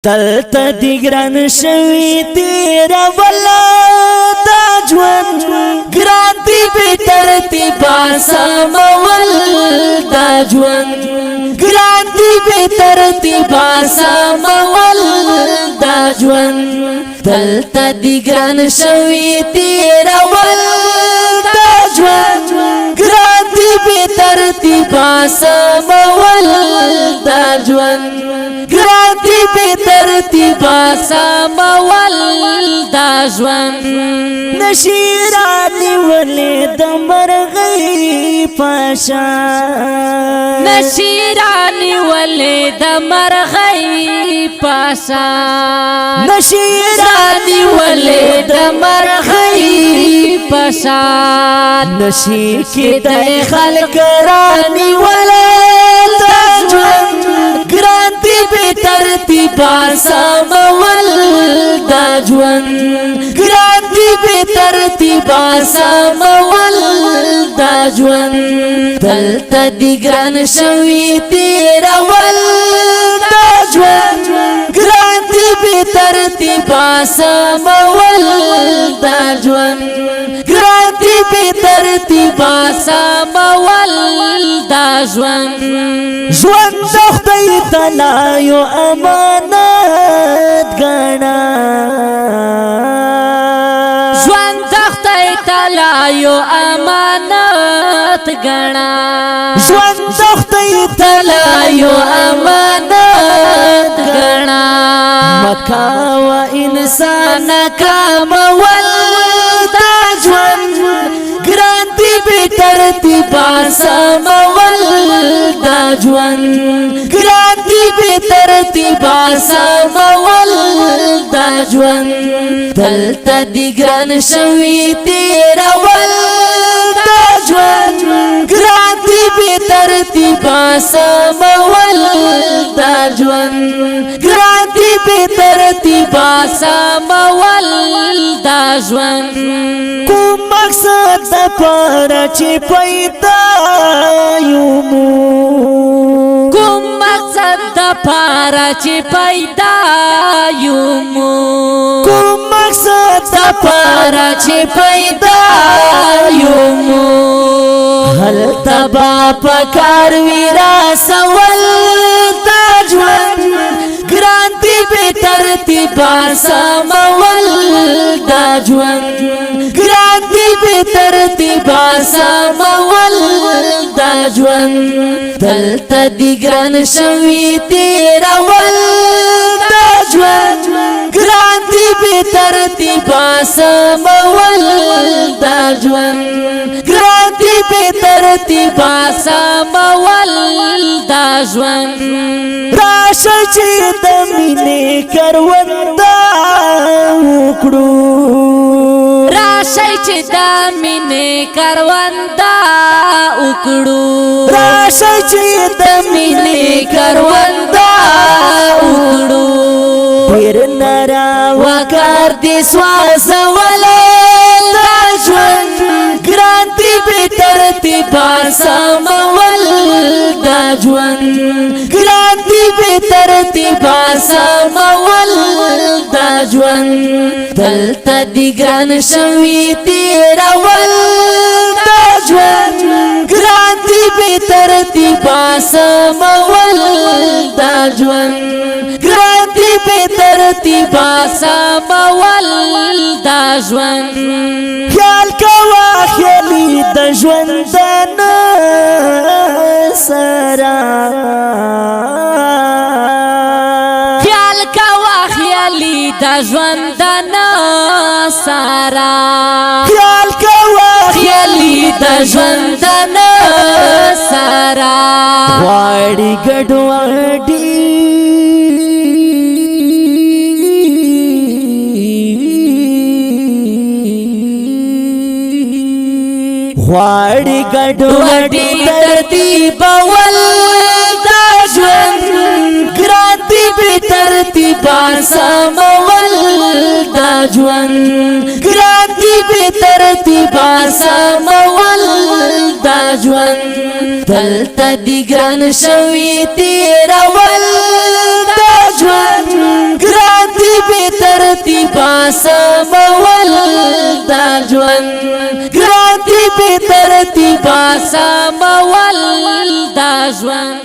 دلته دی ګران شوی تیرا ولا دا ژوند ګران دی به ترتیبا سمول دا ژوند ګران دی به ترتیبا سمول دا ژوند دلته دی ګران شوی تیرا ولا دا ژوند ګران دی به ترتیبا سمول دا ژوند ګران دی به ترتیبا سمول دا ژوند نشیرانی ولې د مرغۍ پاشا نشیرانی ولې د مرغۍ پاشا نشیرانی ولې د مرغۍ پاشا نشی کې د خلک رانی ولې د ژوند ګران دی به ترتیبا سمول دا ژوند ګران دی به ترتیبا سمول دا ژوند دلته دی ګران شوی تیرول دا ژوند ګران دی به ترتیبا سمول دا ژوند ګران دی به ترتیبا سمول دا ژوند ژوند د خدای تعالی یو امانت ګڼه ژوند د خدای تعالی یو امانت ګڼه ژوند د خدای تعالی یو امانت ګڼه مکاو انسان کامول دا ژوند ګران دی به ترتیبا سمول دا ژوند ګران دی به ترتیبا سمول دا ژوند دلته دی ګران شوی تیرول دا ژوند ګران دی به ترتیبا سمول دا ژوند ګران دی به ترتیبا سمول دا ژوند کوم مقصد د پاره چې پیدا یو کوم مقصد د پاره چې پیدا یو کوم مقصد د پاره چې پیدا یو هل تبا پکار ویرا سوال دا ژوند ګران دی به ترتیبا سمول دا ژوند ګران دی به ترتیبا سمول دا ژوند دلته دی ګران شوی تیرول دا ژوند ګران دی به ترتیبا سمول دا ژوند ګران دی به ترتیبا سمول دا ژوند راشه چې د مینې کرونده وکړو راشي چې د مینې کرونده وکړو راشه چې د مینې کرونده وکړو پیر نرا وکړ دې سوازولې دا ژوند ګران دی به ترتیبا سمول دا ژوند ګران دی به ترتیبا سمول دا ژوند دلته دی ګران شوی تیرول دا ژوند ګران دی به ترتیبا سمول دا ژوند ګران دی به ترتیبا سمول دا ژوند خیال کوه خیالي د ژوندانه سره خیال کوه خیالي د ژوندانه سره خیال کوه خیالي د ژوندانه سره غواړي ګډوډي غواړي ګډوډي ترتیب ول دا ژوند ګران دی به ترتیبا سمول دا ژوند ګران دی به ترتیبا سمول دا ژوند دلته دی ګران شوی تیرول دا ژوند سمول دا ژوند ګران دی بې ترتیبه سمول دا ژوند